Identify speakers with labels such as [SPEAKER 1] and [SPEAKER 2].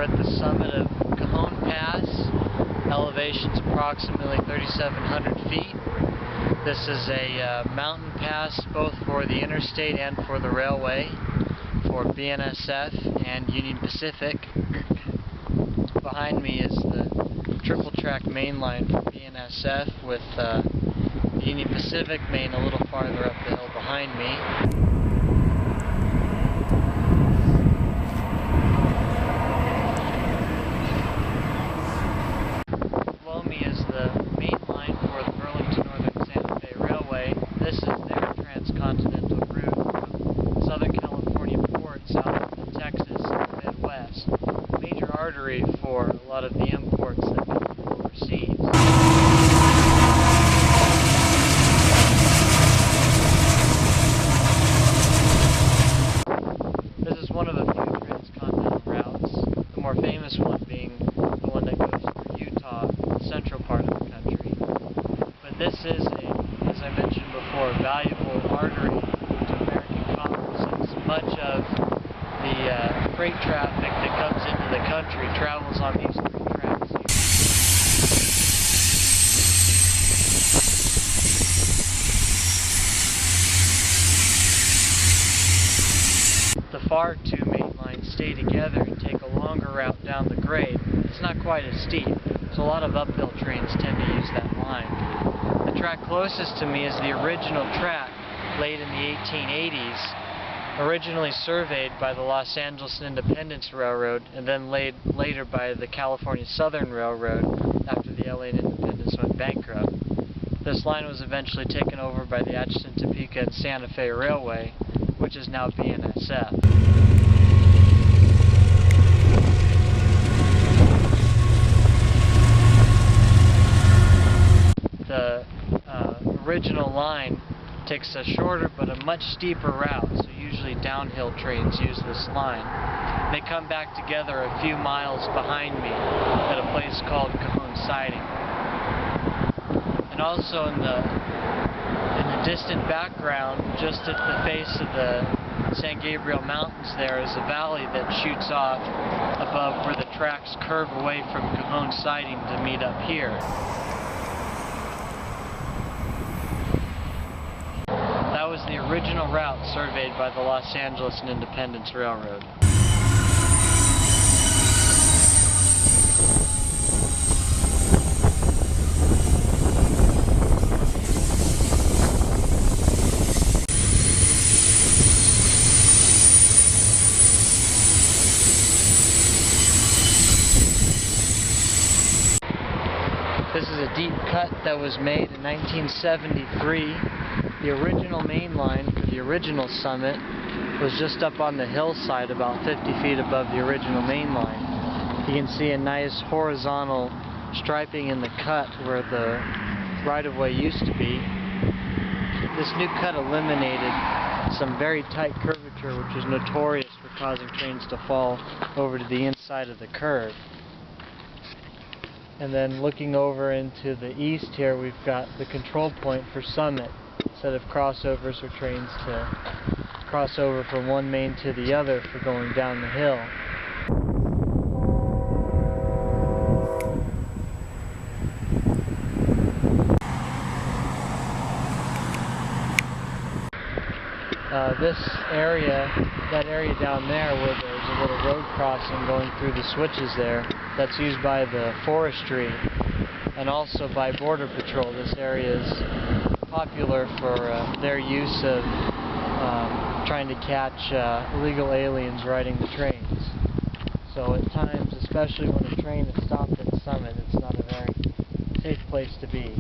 [SPEAKER 1] We're at the summit of Cajon Pass. Elevation's approximately 3,700 feet. This is a mountain pass both for the interstate and for the railway, for BNSF and Union Pacific. Behind me is the triple track main line for BNSF, with the Union Pacific main a little farther up the hill behind me. This is their trans-continental route from Southern California ports out to Texas and the Midwest. A major artery for a lot of the imports that come from overseas. This is one of a few transcontinental routes, the more famous one being the one that goes through Utah, the central part of the country. But this is, as I mentioned before, a valuable artery to American commerce, since much of the freight traffic that comes into the country travels on these three tracks here. The far two main lines stay together and take a longer route down the grade. It's not quite as steep, so a lot of uphill trains tend to use that line. The track closest to me is the original track, laid in the 1880s, originally surveyed by the Los Angeles Independence Railroad, and then laid later by the California Southern Railroad after the LA Independence went bankrupt. This line was eventually taken over by the Atchison, Topeka, and Santa Fe Railway, which is now BNSF. The original line takes a shorter but a much steeper route, so usually downhill trains use this line. They come back together a few miles behind me at a place called Cajon Siding. And also in the distant background, just at the face of the San Gabriel Mountains, there is a valley that shoots off above where the tracks curve away from Cajon Siding to meet up here. That was the original route surveyed by the Los Angeles and Independence Railroad. This is a deep cut that was made in 1973. The original main line for the original summit was just up on the hillside about 50 feet above the original main line. You can see a nice horizontal striping in the cut where the right-of-way used to be. This new cut eliminated some very tight curvature, which is notorious for causing trains to fall over to the inside of the curve. And then looking over into the east here, we've got the control point for Summit, set of crossovers for trains to cross over from one main to the other for going down the hill. This area, that area down there where there's a little road crossing going through the switches there, that's used by the forestry and also by Border Patrol. This area is popular for their use of trying to catch illegal aliens riding the trains. So at times, especially when a train is stopped at Summit, it's not a very safe place to be.